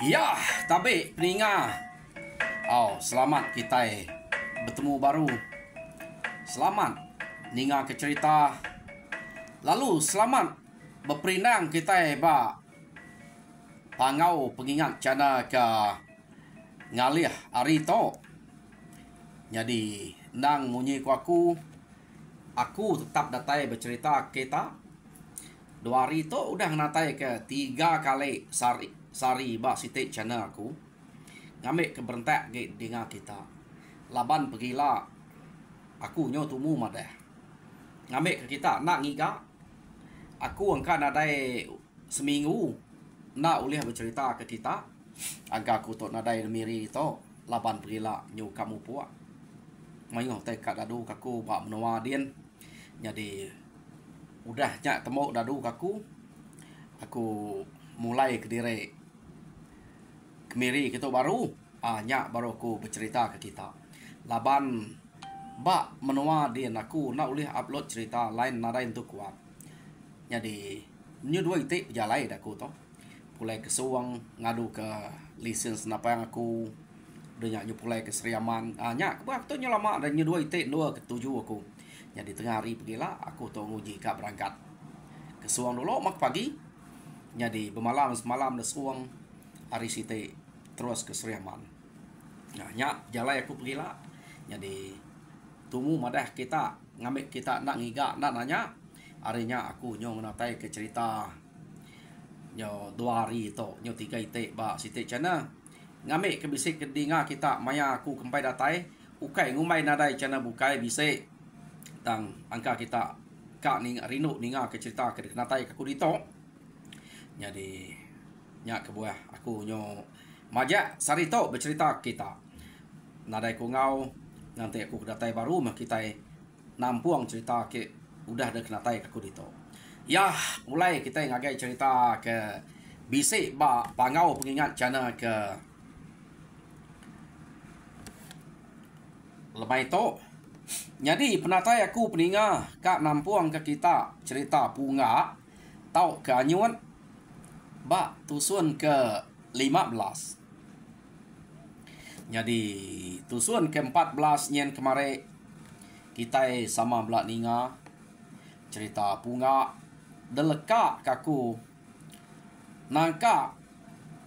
Ya, tapi peninga. Selamat kita bertemu baru. Selamat ninga ke cerita. Lalu selamat berperindang kita pangau pengingat cana ke ngalih hari to. Jadi nang munyi ku aku tetap datai bercerita kita. 2 hari tu udah natai ke 3 kali sari ba sitik channel aku ngambil ke berentak ke dengar kita laban pergilah aku nyo tumu madah ngambil ke kita nak ngiga aku angkat nadai seminggu nak ulih bercerita ke kita agar aku tok nadai miri to laban pergilah nyu kamu puak mayo tekat dadu kaku bak menua din jadi udah nyak temu dadu aku mulai ke diri kemiri kita baru nyak baru aku bercerita ke kita laban bak menua din aku nak boleh upload cerita lain nada untuk kuat jadi nyu 2 itik berjalai aku to pulai ke suang ngadu ke lisensi napa yang aku denyak nyu pulai ke Seriaman nyak aku tu nyu lama dan nyu 2 itik 2 ketujuh aku jadi tengah hari pergilah aku tu nguji kak berangkat ke suang dulu mak pagi jadi bermalam semalam dah suang hari siti terus ke Seriaman. Nah, nyak jalan aku pergilah. Jadi tumu madah kita ngambil kita nak ngiga nak nanya. Harinya aku nyo menatai ke cerita nyo 2 hari tu nyo 3 itik ba siti cana. Ngambil ke bisik ke dinga kita maya aku kempai datai ukai ngumai nadai cana bukai bisik tang angka kita kak ning rinu ninga ke cerita ke natai ke aku dito. Jadi nyak ke buah aku nyo majak sarito bercerita kita nadai ku ngau nanti aku datai baru mah kita nampuang cerita ke udah ada kenatai aku dito ya mulai kita ngagai cerita ke bisik ba pangau pengingat cana ke lemai to jadi penatai aku peninga kak nampuang ke kita cerita punga tau ke anyuan ba tusun ke 15. Jadi tusun ke 14 nyen kemari kita sama belak ninga cerita punga deleka kaku nangka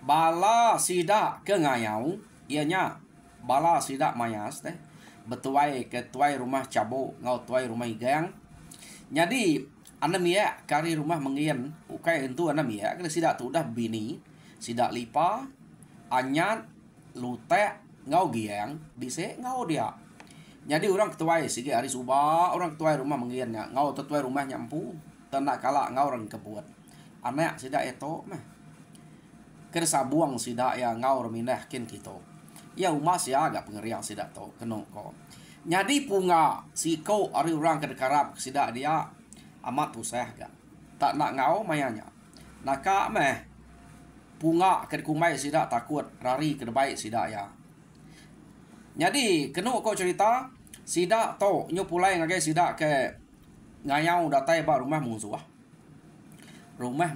bala sida ke ngayau ianya bala sida mayas teh betuai ke tuai rumah cabo ngau tuai rumah igang jadi anamia kari rumah mengian ukai entu anamia kena sidak tu dah bini sidak lipa anyat lutek ngau giang bise ngau dia jadi orang ketuai sige hari suba orang ketuai rumah mengiannya ngau tetuai rumah nyampu tenak kala ngau orang kebuat anak sidak eto mah kena sabuang sidak ya ngau reminah kin kito ya umas ya agak pengeriang sidak to keno ko jadi punga siko hari orang kedekarap sidak dia amat usah gak tak nak ngau mayanya naka meh punga ke kumai sidak takut rari ke baik sidak ya jadi kenu kau cerita sidak to nyu pulai ngagai sidak ke ngayau datai ba rumah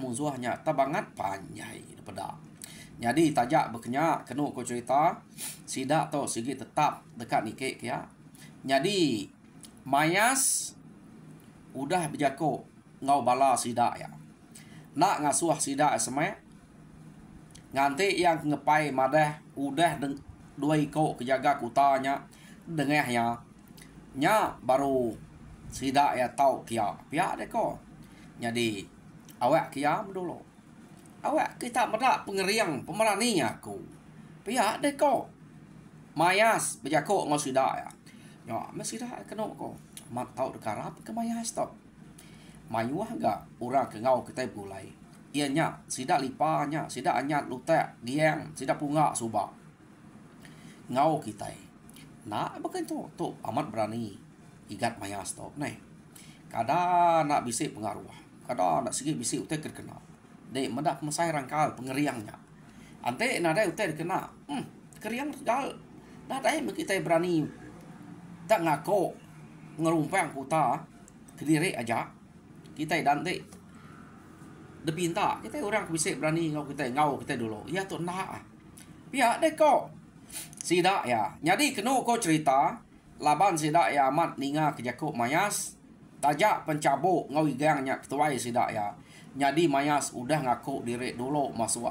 musuhnya tabangat panjai daripada jadi tajak berkenyak kenu kau cerita sidak to sigi tetap dekat nikik ya jadi mayas udah berjako ngau bala sidak ya nak ngasuh sidak semai nganti yang ngepai madah udah 2 iko kejaga kutanya dengahnya nya baru sidak ya tau kia pihak deko jadi awak kiam dulu awak kita medak pengeriang pemeraninya aku pihak deko Mayas berjakok ngau sidak ya. Ya, mas sidak kena ko. Mat tau dekarap ke mayas tau. Mayuah enggak orang ke ngau kita bulai. Ianya sidak lipanya, sidak anyat lutek, giang, sidak punga suba. Ngau kita. Nak bukan tu amat berani. Igat mayas tau. Nih. Kada nak bisik pengaruh. Kada nak segi bisik utek kena. Dek medak mesai rangkal pengeriangnya. Ante nadai utek kena. Keriang gal. Nadai kita berani tak ngaku ngerumpang kuta kediri aja. Kita dante depinta. Kita orang bisik berani ngau kita dulu. Ya tu nak. Pihak dek kok. Sidak ya. Jadi kena ko cerita laban sidak ya amat ninga kejakuk mayas. Tajak pencabuk ngau igangnya ketuai sidak ya. Jadi mayas udah ngaku diri dulu masuk.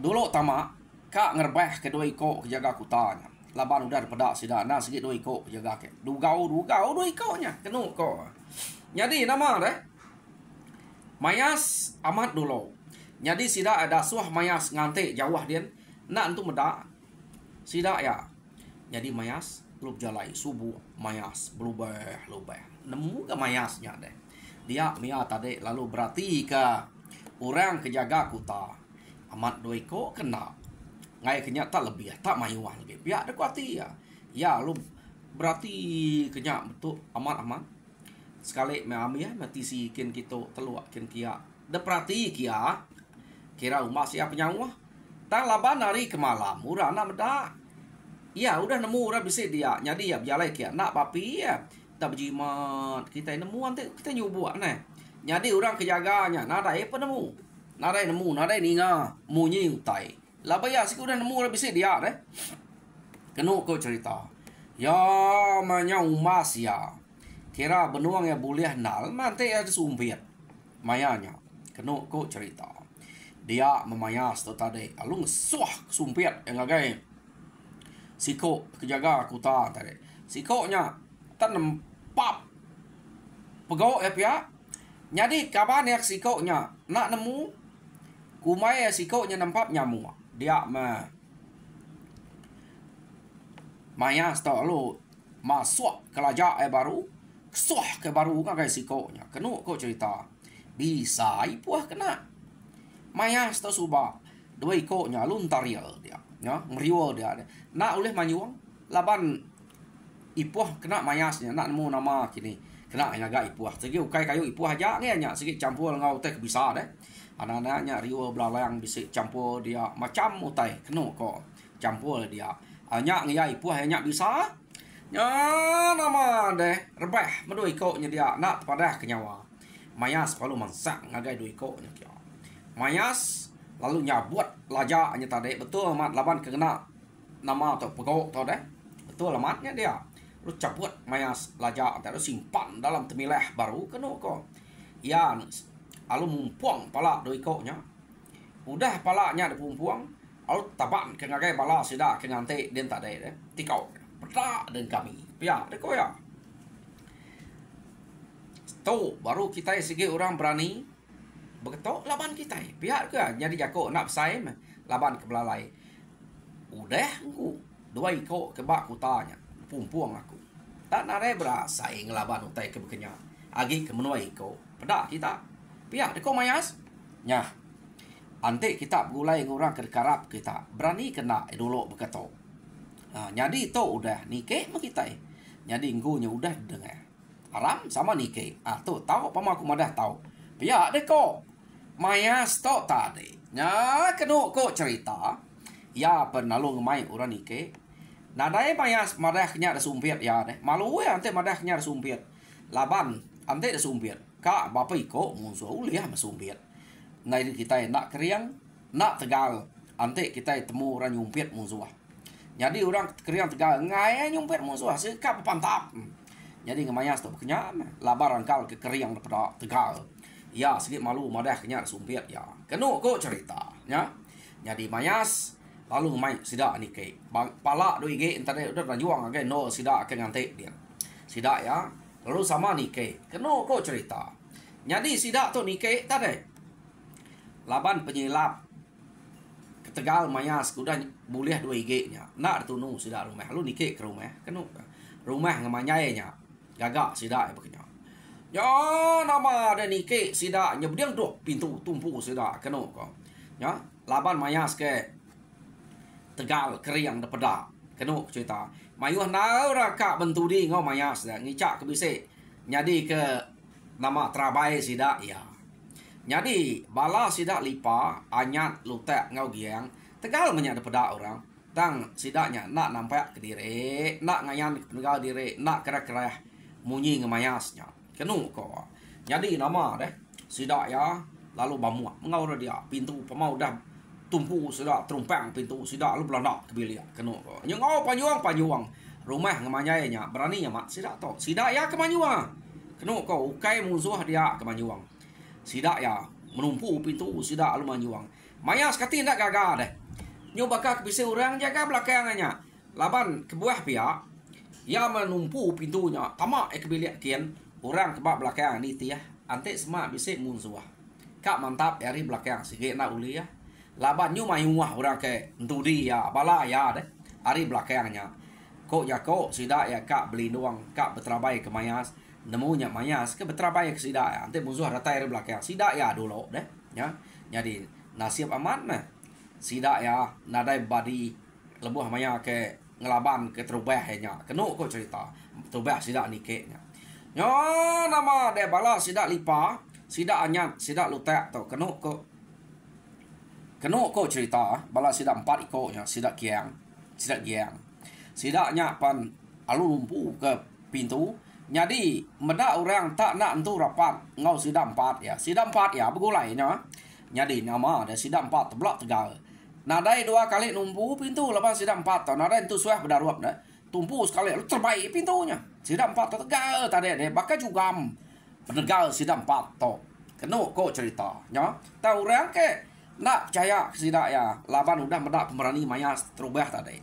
Dulu tamak kak ngerbeh kedua iko kejaga kutanya. Laban udah pedak sidak nah sikit dua iko kejaga ke. Dugau dua ikonya kenu ko. Jadi nama deh. Mayas amat dulu. Jadi sidak ada suah mayas ngantik jauh dia. Nak untuk medak. Sidak ya. Jadi mayas belum jalai subuh mayas lubeh. Nemu ke mayasnya deh. Dia mia tadi lalu berarti ke orang kejaga kuta. Amat doiko kena. Ngai kenyak tak lebih tak mayuan lagi. Pihak ada kuati ya. Ya lu berarti kenyak betul amat. Sekali meami ya mati si kin kita teluak kin kia. De berarti kia. Kira umat siapa nyawa. Tak laban hari ke malam. Murah nak bedak. Ya udah nemu orang bisa dia. Jadi ya biarlah kia nak papi ya. Tak berjimat kita nemu nanti kita nyubuak nah. Jadi orang kejaganya nadai apa nemu. Nadai ninga munyi utai. Lah bayar sik udah nemu orang bisa dia deh. Kenu ko cerita. Ya manya umas ya. Kira benuang ya boleh nal nanti ada sumpit. Mayanya. Kenu ko cerita. Dia memayas tu tadi. Alung suah sumpit yang agai. Siko kejaga kuta tadi. Sikonya tak pap pegok ya pihak. Jadi kapan ya sikonya nak nemu kumai ya sikonya nampak nyamuk. Dia mayas tau lu masuk ke lajak baru kesuah ke baru kan kayak sikonya. Kenu kok cerita bisa ipuah kena mayas tau subak dua ikoknya luntarial dia ya meriwal dia nak oleh manyuang laban ipuah kena mayasnya nak nemu nama kini kena yang agak ipuah segi ukai kayu ipuah aja ni hanya sikit campur ngau teh bisa deh anak-anaknya riwa belalang bisa campur dia macam utai kena kok campur dia hanya ngia ipuah hanya bisa ya nama deh rebeh medua ikoknya dia nak pada kenyawa mayas kalau masak ngagai dua ikoknya kia mayas lalu nyabut lajaknya tadi betul amat laban kena nama atau pegok tau deh betul amatnya dia lu cabut mayas lajak antara simpan dalam temileh baru kena kok ya alu mumpuang pala doi koknya udah palanya ada pumpuang alu taban ke ngagai bala sida ke ngante den tade deh tikau petak dan kami pia de ko ya tu baru kita segi orang berani beketok laban kita pihak ke jadi jako nak sai laban ke belalai udah aku dua ikok ke bak kutanya pumpuang aku tak nare berasa ngelaban utai ke bekenya agi ke menuai ko pedak kita pihak deko mayas nya ante kita gulai ngurang ke karap kita berani kena dulu beketok jadi to udah nike mah kita jadi nggunya udah dengar aram sama nike tu tahu apa aku madah tahu pihak deko mayas to tadi nya kenu ko cerita ya penalu ngemai urang nike nadai mayas madahnya ada sumpit ya deh. Malu ya ante madahnya ada sumpit. Laban ante ada sumpit. Kak bapa iko musuh uliah masumpit. Ngai kita nak keriang, nak tegal. Ante kita temu orang nyumpit musuh. Jadi orang keriang tegal ngai nyumpit musuh sekap pantap. Jadi ngemayas tu kenya labar rangkal ke keriang daripada tegal. Ya sedikit malu madahnya ada sumpit ya. Kenu ko cerita ya. Jadi mayas lalu main sida ni ke pala doi ge entar udah rajuang ge no sida ke ngante dia sida ya lalu sama ni ke keno ko cerita jadi sida tu ni ke tade laban penyilap Tegal mayas udah boleh 2 IG nya. Nak tunu sida rumah. Lu nikik ke rumah. Kenu rumah ngamanyai nya. Gagak sida bekenya. Ya nama ada nikik sida nya bediang duk pintu tumpu sida kenu ko. Ya, laban mayas ke Tegal keriang de peda. Kenu cerita. Mayuh nau raka bentudi ngau mayas dah ngicak ke bise. Nyadi ke nama trabai sida ya. Jadi bala sidak lipa anyat lutek ngau giang Tegal menyak daripada orang tang sidaknya nak nampak ke diri nak ngayan ke penegak diri nak kera-kera munyi ngemayasnya kenu ko. Jadi nama deh sidak ya lalu bamuak mengau dia pintu pemau dah tumpu sidak terumpang pintu sidak lu belandak ke bilik kenu ko. Nyengau panyuang rumah ngemanyainya berani ya mak sidak to sidak ya kemanyuang kenu ko ukai musuh dia kemanyuang. Sidak ya menumpu pintu sidak lu manyuang. Mayas kati nak gagal deh. Nyu bakal bisa orang jaga belakangnya. Laban kebuah pihak ya menumpu pintunya. Tamak ke bilik kian orang kebak belakang ni tiah. Ante semua bisa munsuah. Kak mantap dari belakang sikit nak uli ya. Laban nyu mayuah orang ke entudi ya bala ya deh. Ari belakangnya. Kok ya kok sidak ya kak beli doang kak berterabai ke mayas. Nemunya mayas ke beterabai ke sidak ya. Nanti musuh ratai dari belakang. Sidak ya dulu deh. Ya. Jadi nasib aman nah. Sidak ya nadai badi lebuh maya ke ngelaban ke terubah nya. Kenu kok cerita. Terubah sidak nikeknya. Yo nama de bala sidak lipa, sidak anyat, sidak lutek tu. Kenu kok cerita bala sidak 4 ikutnya, sidak giang. Sidaknya pan alu lumpu ke pintu. Jadi meda orang tak nak entu rapat ngau sidang 4 ya. Sidang 4 ya begulai nya. Jadi nama ada sidang 4 teblak Tegal. Nadai 2 kali numpu pintu lepas sidang 4 tau. Nadai entu suah berdaruap dah. Tumpu sekali lu terbaik pintunya. Sidang 4 Tegal tadi ada bakal jugam. Penegal sidang 4 tau. Kenu kok cerita nya. Tahu orang ke nak percaya sidak ya. Laban udah meda pemerani mayas terubah tadi.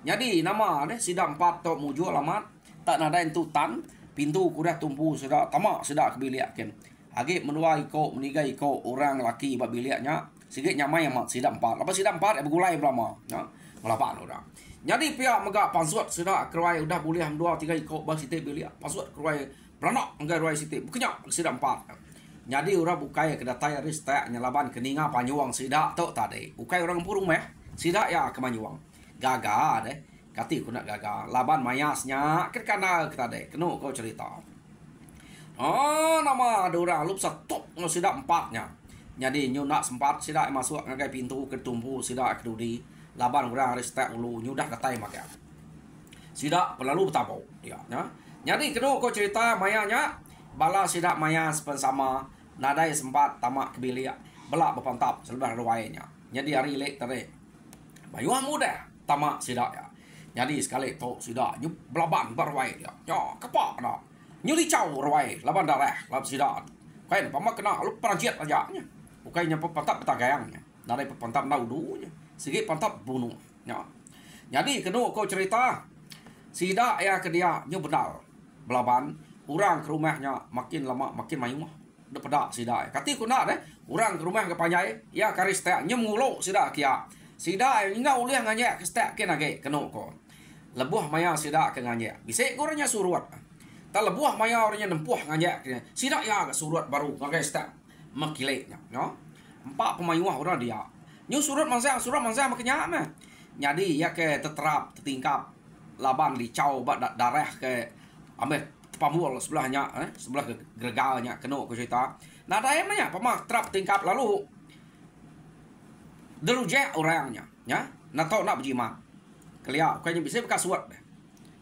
Jadi nama ada sidang 4 tau muju alamat tak nadai entu tan. Pintu kudah tumpu sudah tamak sudah ke bilik kan. Agi menua iko meniga iko orang laki bab biliknya sikit nyamai amat sidang 4. Lepas sidang 4 bergulai berlama ya. Ngelapan orang. Jadi pihak megak pansuat sudah keruai udah boleh 2 3 iko bang sitik bilik. Pansuat keruai beranak enggai ruai sitik. Bukannya sidang 4. Jadi orang bukai kedatai ristek nyelaban keninga panyuang sidak tok tadi. Bukai orang purung meh. Sidak ya kemanyuang. Gagal deh. Kati ku nak gagal. Laban mayasnya kerana kita dek. Kenu kau cerita. Oh nama ada orang lup satu sidak 4-nya. Jadi nyu nak sempat sidak masuk ngagai pintu ke tumpu sidak kedudi. Laban orang ristek ulu nyu dah katai makan. Sidak pelalu betapau dia ya. Jadi kenu kau cerita mayanya bala sidak mayas pensama nadai sempat tamak ke bilik belak berpantap selebar ruainya. Jadi hari lek tadi. Bayuan muda tamak sidak ya. Jadi sekali tu sidak nyu belaban berwai dia. Ya, kepak nak. Nyu licau ruai laban darah lab sidak. Kain pamak kena lu perajiat aja nya. Ukainya pepantap betagayangnya. Dari pepantap naudunya. Sikit pantap bunuh. Ya. Jadi kedua kau cerita sidak ya ke dia nyu bedal. Belaban orang ke rumahnya makin lama makin mayuh. De pedak sidak. Kati ku nak deh. Orang ke rumah ke panjai ya karis teh nyu nguluk sidak kia. Sidak ngau liang nganya ke stek ke nage kenu ko. Lebuh maya sidak ke nganya. Bisa gorenya suruat. Tak lebuh maya orangnya nempuh nganya. Sidak ya ke suruat baru ngagai stek makileknya, no. 4 pemayuah orang dia. Nyu surat mangsa makanya mah. Jadi ya ke teterap tertingkap laban licau bak darah ke ambil pamul sebelahnya sebelah ke gregalnya kenu ku cerita. Nah ada emangnya pamak terap tingkap lalu derujek orangnya, ya. Nato nak berjimat. Kelia, kayaknya bisa bekas suat deh.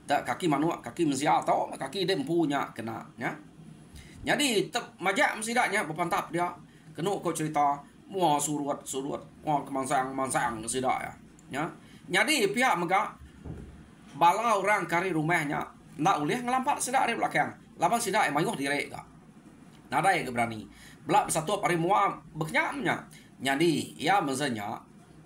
Tak kaki manuak, kaki mesia atau kaki dempunya kena, ya. Jadi majak mesidaknya berpantap dia. Kenu kau cerita, mua suruat, mua kemansang sidak ya. Ya. Jadi pihak megak bala orang kari rumahnya nak ulih ngelampat sidak dari belakang. Lapan sidak mayuh direk gak. Nada yang berani. Belak bersatu hari mua beknyamnya. Jadi ia mezanya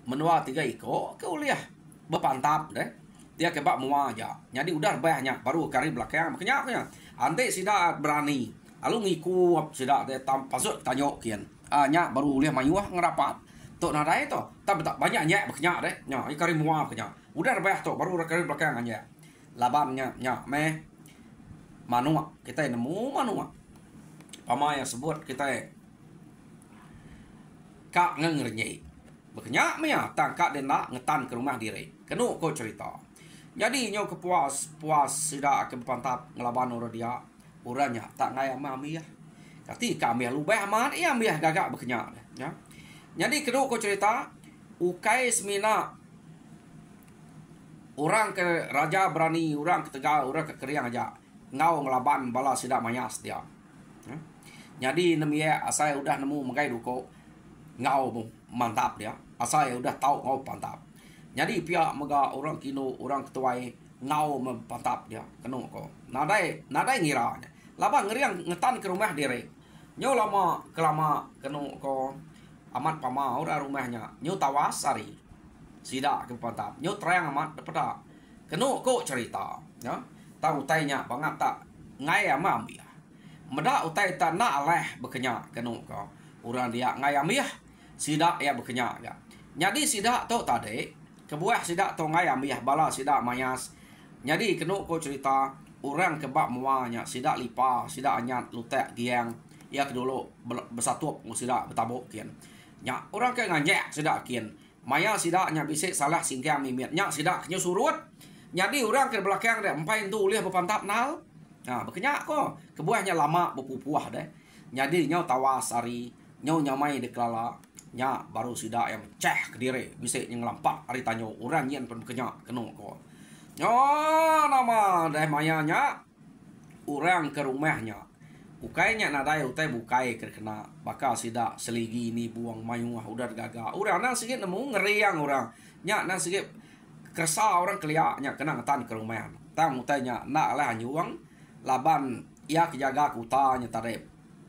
menua 3 iko ke uliah berpantap deh. Dia kebak mua aja. Jadi udah banyak baru kari belakang makanya ante sidak berani. Lalu ngiku sidak dia pasut tanyok kian. Nya baru uliah mayuah ngerapat. Tok nadai to. Tapi tak banyak nyak berkenyak deh. Nya, i kari mua berkenyak. Udah rebah to baru kari belakang aja. Laban nya meh manua. Kita nemu manua. Pama yang sebut kita kak ngernyai. Berkenyak mea tangkak dan nak ngetan ke rumah diri. Kenu ko cerita. Jadi nyo kepuas sida ke pantap ngelaban ora dia. Uranya tak ngai mami ya. Kati kami lubah amat ia ambil gagak berkenyak ya. Jadi kenu ko cerita ukai semina orang ke raja berani, orang ke Tegal, orang ke Keriang aja. Ngau ngelaban bala sida mayas dia. Ya. Jadi nemia asai udah nemu mengai duko ngau mantap dia. Asai udah tahu ngau mantap. Jadi pihak mega orang kino orang ketuai ngau mantap dia. Kenu ko. Nadai ngira. Laba ngeriang ngetan ke rumah diri. Nyo lama kelama kenu ko amat pama ora rumahnya. Nyo tawasari. Sida ke mantap. Nyo terang amat pada. Kenu ko cerita. Ya. Tahu tanya banget tak ngai amam ya. Meda utai tak nak leh berkenyak kenu ko. Orang dia ngai amih. Sida ya berkenyak ya. Jadi sida tu tadi kebuah sida tu ngai amih bala sida mayas. Jadi kenu ko cerita orang kebak muanya sida lipa sida anyat lutek giang ya kedulu bersatu sida betabuk kian. Nya orang ke ngajak sida kian. Maya sida nya bisik salah singkang mimit nya sida kenyo surut. Jadi orang ke belakang dia empai tu ulih berpantap nal. Nah, berkenyak ko. Kebuahnya lama berpupuah deh. Jadi nyo tawas ari, nyo nyamai deklala. Nya baru sida yang ceh ke diri. Bisik yang lampak ari tanyo orang yen pun berkenyak kenu ko. Nyo nama deh mayanya orang ke rumahnya. Ukainya nadai utai bukai kena bakal sida seligi ini buang mayuah udah gagal. Orang nang sikit nemu ngeriang orang. Nya nang sikit kersa orang keliaknya kena ngetan ke rumah. Tang utainya nak lah nyuang laban ia kejaga kutanya tarep.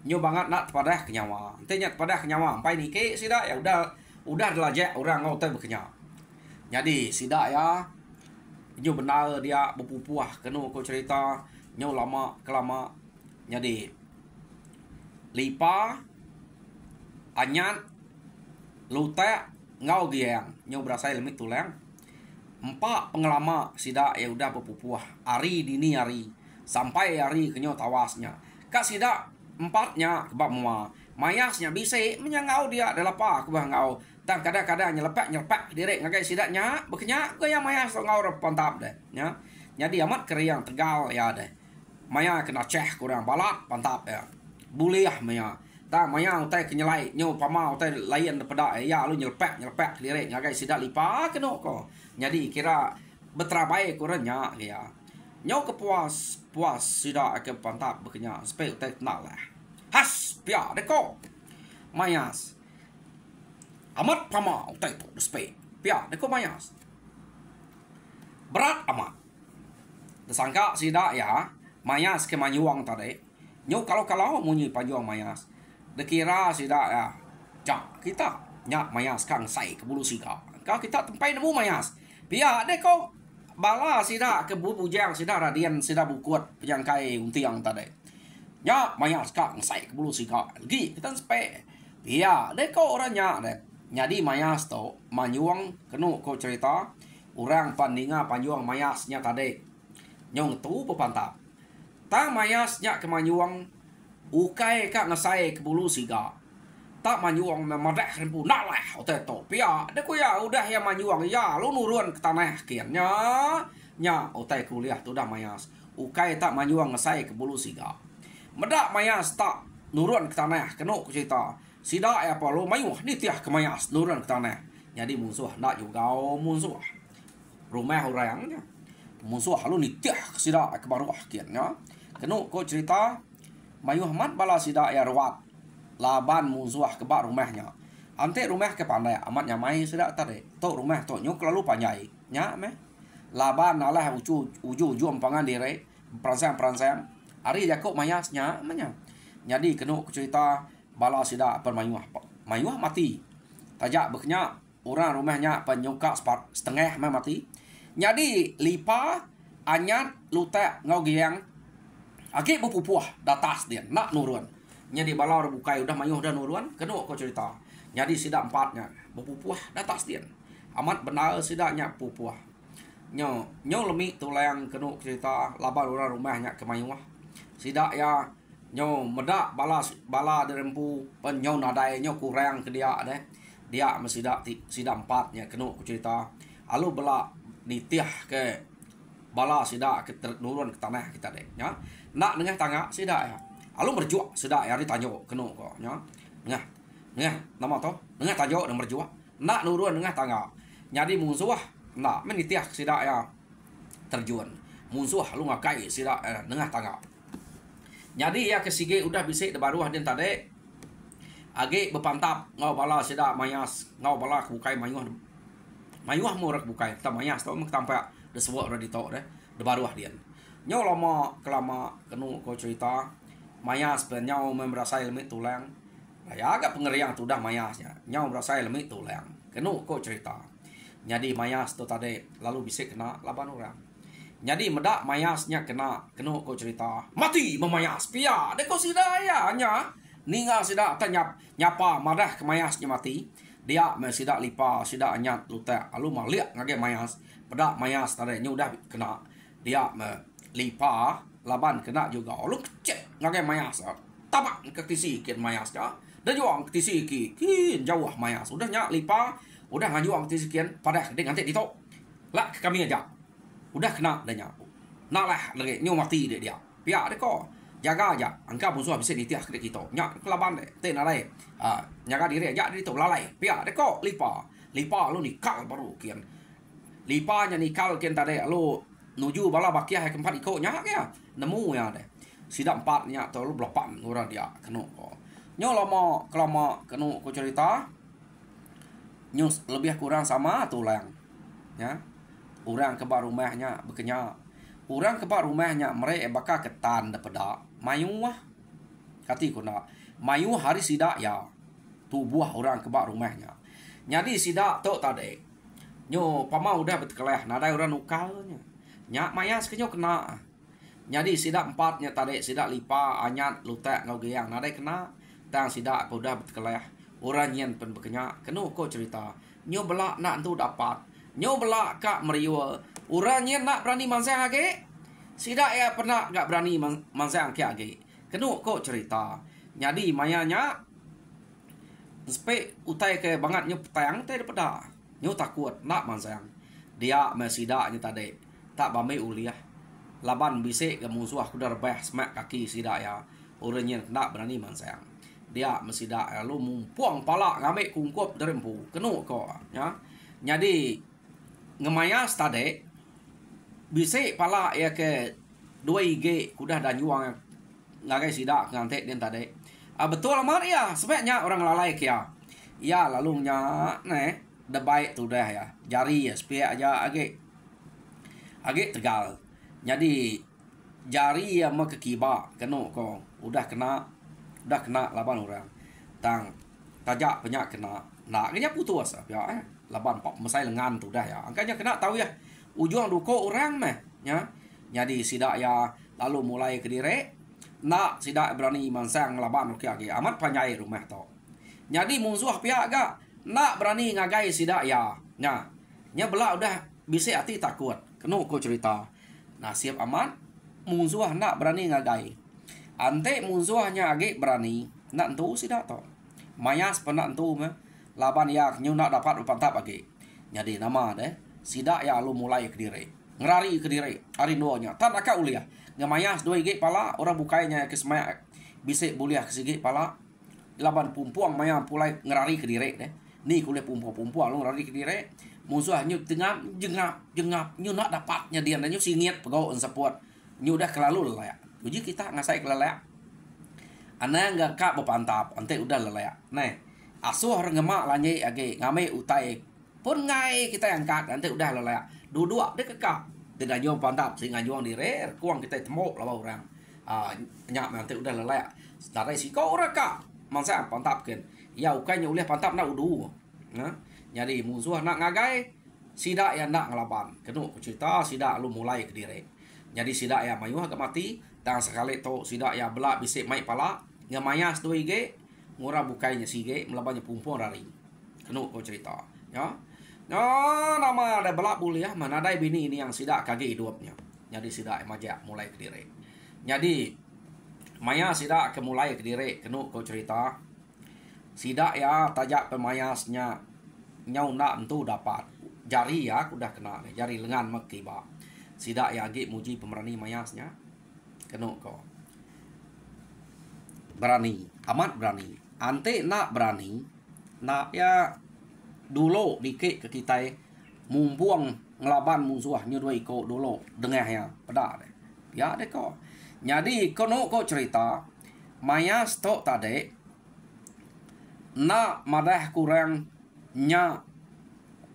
Nyo banget nak padah kenyawa. Entenya padah kenyawa. Sampai nike sida ya udah delajak orang ngau tai berkenyak. Jadi sida ya nyo benar dia berpupuah kenu ko cerita nyo lama kelama. Jadi lipa anyat lutek ngau giang nyo berasa lemit tulang. Empat pengelama sida ya udah berpupuah hari dini hari sampai hari kenyo tawasnya. Kak sida empatnya kebab mua mayasnya bisa menyangau dia adalah apa kebah ngau. Tang kadang-kadang nyelepek direk ngagai sidanya berkenyak ke yang mayas ngau pantap deh ya. Jadi amat keriang Tegal ya deh. Maya kena ceh kurang balat pantap ya. Buliah maya. Ta maya utai kenyelai nyo pama utai lain daripada ya lu nyelepek direk ngagai sidak lipa keno ko. Jadi kira beterabai kurangnya ya. Nyo kepuas sidak ke pantap berkenyak supaya utai kenal lah. Has pia deko. Mayas. Amat pama utai tu supaya pia deko mayas. Berat amat. Tersangka sidak ya. Mayas ke manyuang tadi. Nyo kalau munyi panjuang mayas. Dekira sida ya. Jak kita nyak mayas kang sai ke bulu siga. Kau kita tempai nemu mayas. Pia deko bala sida ke bujang sida radian sida bukut penyangkai untiang tadi. Nyak mayas kang sai ke bulu siga. Lagi kita sampai pia deko orangnya deh. Jadi mayas to manyuang kenu ko cerita orang pandinga panjuang mayasnya tadi. Nyong tu pepantap. Tang mayasnya ke manyuang ukai kak ngasai ke bulu siga. Tak manyuang memadah rempu nalah ote to pia deko ya udah ya manyuang ya lu nurun ke tanah kian nya ote kuliah tu dah mayas ukai tak manyuang ngasai ke bulu siga. Medak mayas tak nurun ke tanah keno cerita sida ya apa lu mayuh ni tiah ke mayas nurun ke tanah. Jadi musuh nak juga musuh rumah orangnya musuh lu ni tiah sida ke baruah kian nya keno ko cerita mayuh mat bala sida ya rawat laban musuh kebak rumahnya. Ante rumah ke pandai amat nyamai sida tadi. Tok rumah tok nyuk lalu panjai. Nya meh. Laban alah uju empangan diri peransang. Ari jakok mayasnya menya. Jadi kenu cerita bala sida permayuh. Mayuh mati. Tajak beknya orang rumahnya penyuka setengah mati. Jadi lipa anyat lutek ngau giang Aki berpupuah datas dia nak nurun. Nya di balau bukai udah mayuh dah nurun. Kenu ko cerita. Jadi sida empatnya berpupuah datas dia. Amat benar sidanya pupuah. Nyo lemi tulang kenu cerita laban orang rumahnya ke mayuah. Sida ya nyo medak bala derempu penyo nadai nyo kurang ke dia deh. Dia mesida sida empatnya kenu cerita. Alu bela nitiah ke bala sida ke nurun ke tanah kita deh nya. Nak dengan tangga sida ya. Alu berjuang sida ya ditanyo kenu kok nya. Ngah nama to ngah tajo dan berjuang. Nak nurun ngah tangga. Jadi musuh nak menitiah sida ya terjun. Musuh lu ngakai sida ngah tangga. Jadi ya kesige udah bisik de baruah den tade. Age berpantap ngau bala sida mayas ngau bala bukai mayuah. Mayuah mo rak bukai ta mayas to mak tampak de sebuah ora ditok deh de baruah dian. Nyau lama kelama kenu ko cerita mayas ben nyau merasai lemit tulang. Ya agak pengeriang tu dah mayasnya. Nyau merasai lemit tulang. Kenu ko cerita. Jadi mayas tu tadi lalu bisik kena laban orang. Jadi medak mayasnya kenu ko cerita. Mati memayas pia. Deko sida ya nya. Ninga sida tanyap nyapa madah ke mayasnya mati. Dia sida lipa sida anyat lutek. Lalu maliak ngage mayas. Pedak mayas tadi udah kena. Dia lipa laban kena juga. Lalu kecek ngage mayas. Tapak ke tisi kin mayas ya. Dah juang ke tisi kin jauh mayas. Udah nyak lipa. Udah ngajuang ke tisi kin. Padah dia ngantik ditok. Lah kami aja. Udah kena dah nyak. Nak lah lagi nyu mati dia. Pihak dia kok. Jaga aja. Angka musuh bisa ditiah ke kita. Nyak kelaban deh. Ten alai. Jaga diri aja dia tu lalai. Pihak dia kok lipa. Lipa lu nikal baru kian. Lipanya nikal kian tadi lu nuju bala bakiah keempat ikut nyak ya. Nemu ya deh. Sida empatnya tu lu belapan orang dia kenu kok. Nyo lama kelama kenu ko cerita. Nyo lebih kurang sama tulang. Ya. Orang kebar rumahnya bekenya. Orang kebar rumahnya mereka bakal ketan daripada mayuah. Kati ko nak. Mayuah hari sida ya. Tubuh orang kebar rumahnya. Jadi sida tu tadi. Nyo pama udah betkeleh nadai orang ukalnya. Nyak mayas kenyo kena. Jadi sida empatnya tadi sida lipa anyat lutek ngau geang nadai kena. Tang sida udah betkeleh. Orang nyen pen bekenya kenu ko cerita. Nyo belak nak tu dapat. Nyo belak kak meriwa. Urangnya nak berani mansang age. Sida ya pernah gak berani mansang ke age. Kenu kok cerita. Jadi mayanya Sepe utai ke banget nyo petang teh daripada. Nyo takut nak mansang. Dia mesidaknya tadi. Tak bame uliah. Laban bisik ke musuh aku dah rebah semak kaki sida ya. Urangnya nak berani mansang. Dia mesidak lalu mumpuang pala ngambil kungkup derempu. Kenu kok ya. Jadi ngemayas tadi bisik pala ya ke 2IG kudah dan juang ngagai sidak ngantek den tadi. Betul amat ya, sebenarnya orang lalai kia. Ya lalu nya debai tu dah ya. Jari ya sepia aja agak tegal. Jadi jari ya mau ke kiba kenu kok udah kena laban orang. Tang tajak penyak kena. Nak kena putus ya. Laban pop mesai lengan tu dah ya. Angkanya kena tahu ya. Ujung duko orang meh ya. Jadi sidak ya lalu mulai ke direk. Nak sidak berani mansang laban okey lagi. Amat panjai rumah tu. Jadi musuh pihak agak nak berani ngagai sidak ya. Nya belak udah bisa hati takut. Kenu ko cerita. Nasib amat musuh nak berani ngagai. Ante musuhnya agak berani nak entu sidak tu. Mayas penak entu meh. Laban ya nyu nak dapat pantap lagi. Jadi nama deh sidak ya lu mulai ke diri. Ngerari ke diri. Hari duanya. Tan akak uliah. Ngemayas 2 pala orang bukainya ke semaya bisik buliah ke sigi pala. Laban pumpuang maya pulai ngerari ke diri deh. Ni kuliah pumpuang lu ngerari ke diri. Musuh nyu tengah jengap nyu nak dapatnya dia nyu singit pegau support. Nyu dah kelalu lelayak. Uji kita ngasai kelelayak. Ana enggak kak berpantap. Ante udah lelayak. Asuh orang ngemak lanjai age ngame utai pun ngai kita angkat nanti udah lelayak dua dia kekak tidak juang pantap sehingga juang dire kuang kita temuk lah orang nyak nanti udah lelayak dari si kau orang kak mangsa pantap kan ya ukainya uliah pantap nak udu jadi musuh nak ngagai sidak ya nak ngelaban kenu cerita sidak lu mulai ke dire jadi sidak ya mayuh ke mati dan sekali tu sidak ya belak bisik mai pala ngemayas 2G ngora bukainya sige melabanya pumpung rari. Kenu kau cerita, ya. No, nama ada belak buliah mana ada bini ini yang sidak kaki hidupnya. Jadi sidak majak mulai ke diri. Jadi maya sidak ke mulai ke diri kenu kau cerita. Sidak ya tajak pemayasnya nyau nak entu dapat. Jari ya udah kena jari lengan makiba. Sidak ya agi muji pemerani mayasnya. Kenu kau. Berani, amat berani. Ante nak berani, nak ya dulu dikit ke kita mumpuang ngelaban musuh như dua iko dulu dengar ya pada deh. Ya deh kau. Jadi kono kau cerita mayas tok tadi nak madah kurang nya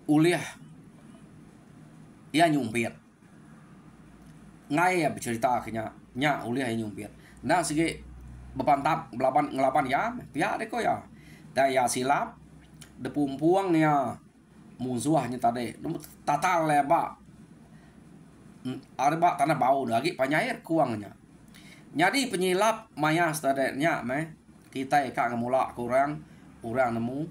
uliah ya nyumpit. Ngai ya bercerita akhirnya nya uliah ya nyumpit. Nah sige bepantap ngelapan ya deh kau ya. Daya silap de pumpuangnya musuhnya tadi tatal leba arba tanah bau lagi panyair kuangnya jadi penyilap mayas tadinya kita eka ngemula kurang orang nemu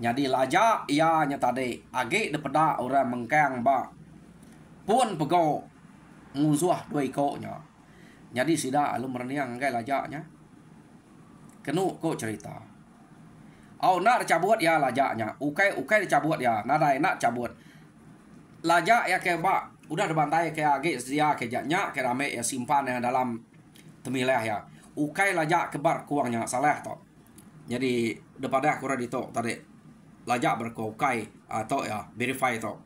jadi laja ia nya tadi agi de peda orang mengkang ba pun pego musuh dua ikonya jadi sida alum merniang kai lajanya kenu kok cerita. Oh nak cabut ya lajaknya. Ukai dicabut ya. Nadai nak cabut. Lajak ya ke bak. Udah dibantai ke agi sedia ke jaknya ke rame ya simpan ya dalam temileh ya. Ukai lajak ke bar kuangnya salah toh. Jadi daripada kurang itu tadi. Lajak berkukai atau ya verify toh.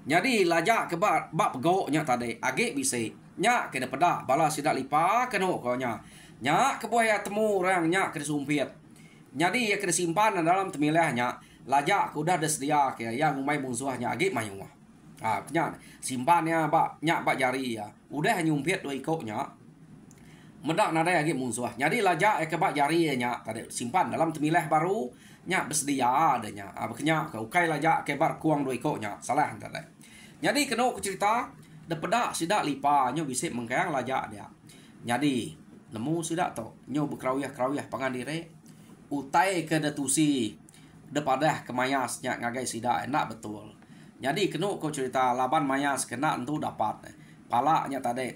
Jadi lajak ke bar bak pegoknya tadi. Agi bisa. Nya ke daripada bala sidak lipa kenu konya. Nya ke buaya temu orang nya ke disumpit. Jadi ya kena simpan dalam temilahnya lajak udah ada sedia ke yang umai musuhnya agi mayung. Nya simpannya bak jari ya. Udah nyumpit dua ikoknya. Medak nada agi musuh. Jadi lajak ke bak jari nya tadi simpan dalam temilah baru nya bersedia adanya. Akhirnya ke ukai lajak ke bar kuang dua ikoknya. Salah tadi. Jadi kena cerita de pedak sidak lipa nyo bisa mengkayang lajak dia. Jadi nemu sidak to nyo berkerawiyah pangan dire. Utai ke detusi depada ke mayasnya ngagai sida enak betul. Jadi kenu kau cerita laban mayas kena entu dapat palanya tadi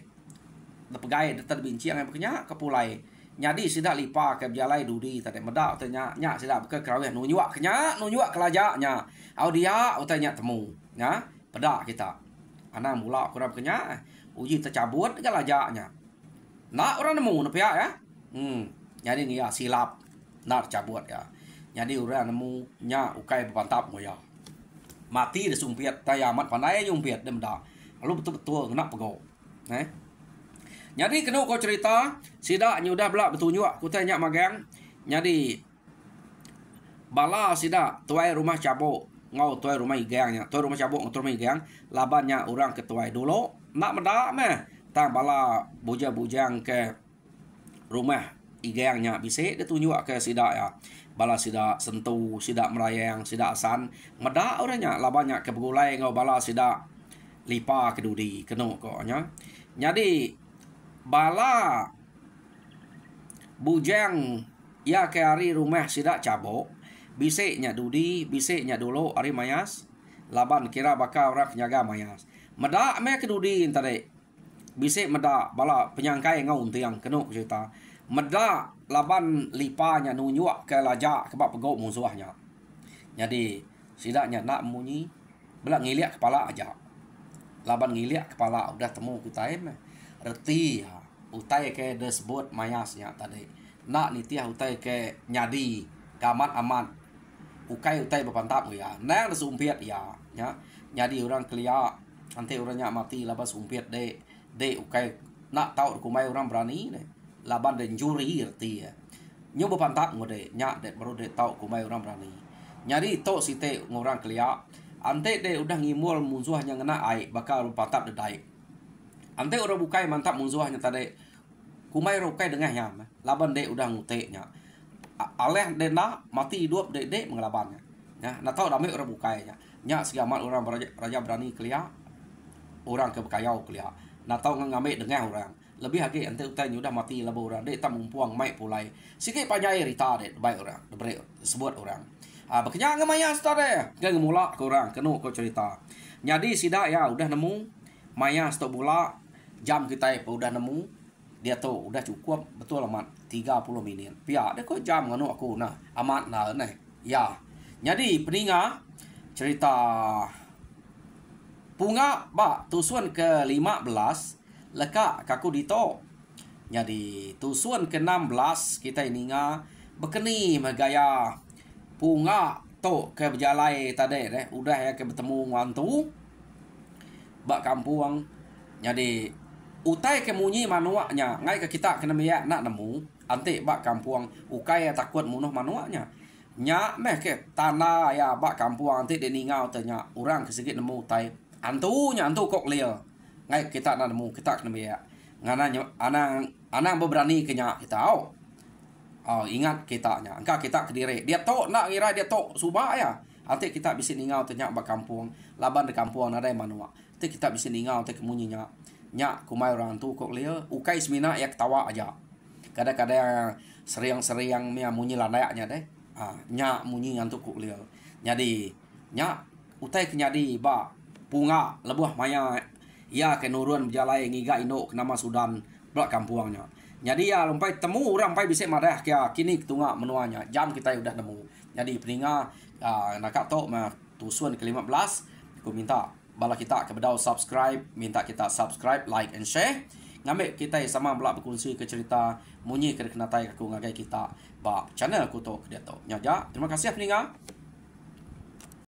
depegai terbincang yang bekenya kepulai. Jadi sida lipa ke jalai dudi tadi medak tanya nya sida ke kerawih nunyuak kenya nunyuak kelajaknya. Au dia utanya temu ya pedak kita. Ana mula kurang kenya uji tercabut ke lajaknya. Nak orang nemu nepia ya. Jadi ni ya silap nak cabut ya. Jadi orang nemu nya ukai bantap mo ya. Mati disumpit tayamat pandai nyumpit dem dah. Lalu betul-betul kena pego. Jadi kena kau cerita sida nyudah belak betul nyuak ku tanya magang. Jadi bala sida tuai rumah cabuk ngau tuai rumah igangnya. Tuai rumah cabuk ngau rumah igang labannya orang ke tuai dulu nak medak meh. Tang bala bujang-bujang ke rumah igangnya bisa dia tunjuk ke sida ya bala sida sentuh sida melayang sida asan medak orangnya labannya ke begulai ngau bala sida lipa ke dudi kenu koknya jadi bala bujang ya ke hari rumah sida cabok bisiknya dudi bisiknya dulu hari mayas laban kira bakal orang nyaga mayas medak me ke dudi tadi bisik medak bala penyangkai ngau tiang kenu cerita medak laban lipanya nunyuak ke lajak ke bak pegok musuhnya. Jadi sidaknya nak munyi belak ngiliak kepala aja. Laban ngiliak kepala udah temu kutai meh. Reti ya utai ke disebut mayasnya tadi. Nak nitiah utai ke nyadi gamat aman. Ukai utai bepantap ya. Nang sumpit ya. Nyadi orang kelia nanti orangnya mati laban sumpit de ukai nak tahu kumai orang berani deh. Laban dan juri erti ya. Nyo bepantap ngode nyak det baru det tau kumai orang berani. Nyari to site ngorang kelia. Ante de udah ngimul musuhnya ngena ai bakal pantap de dai. Ante orang bukai mantap musuhnya tadi. Kumai rokai dengah nyam. Laban de udah ngute nya. Aleh de na mati hidup de mengelabannya. Ya, na tau damai orang bukai nya. Nyak segamat orang raja berani kelia. Orang ke bekayau kelia. Na tau ngambil dengah orang. lebih lagi ante utai udah mati lah orang dek tak mumpuang mai pulai sikit panjai rita dek baik orang debret sebut orang berkenya ngemaya stare kan ngemula ke orang kenu ko cerita jadi sida ya udah nemu maya stok bola jam kita udah nemu dia tuh udah cukup betul amat 30 minit pia dek ko jam nganu aku nah amat nah nih ya jadi peninga cerita punga ba tusuan ke-15 leka kaku dito. Jadi tusuan ke-16 kita ini nga bekeni megaya punga to ke berjalai tadi deh udah ya ke bertemu ngantu bak kampung. Jadi utai ke munyi manuaknya ngai ke kita kena meyak nak nemu ante bak kampung ukai takut munuh manuaknya nya meh ke tanah ya bak kampung ante de ningau tanya orang kesikit nemu utai antu kok leo ngai kita nak nemu kita kena meyak ngana anang berani kenya kita ingat kita nya engka kita kediri dia tok nak ngira dia tok subah ya ante kita bisa ningau tanya bak kampung laban de kampung ada manuak ante kita bisa ningau ante kemunyinya nya kumai orang tu kok leo ukai semina ya ketawa aja kadang-kadang seriang-seriang mia munyi landaknya deh nya munyi ngantuk kok leo jadi nya utai kenyadi ba punga lebuh maya ya ke nurun berjalai ngiga indok nama Sudan belak kampungnya jadi ya lompai temu orang pai bisa madah kia kini ketunga menuanya jam kita udah nemu jadi peninga nak tok mah tusuan ke-15 aku minta bala kita kepada subscribe minta kita subscribe like and share ngambil kita sama belak berkongsi ke cerita munyi ke kenatai aku ngagai kita ba channel aku tok dia tok nyaja terima kasih peninga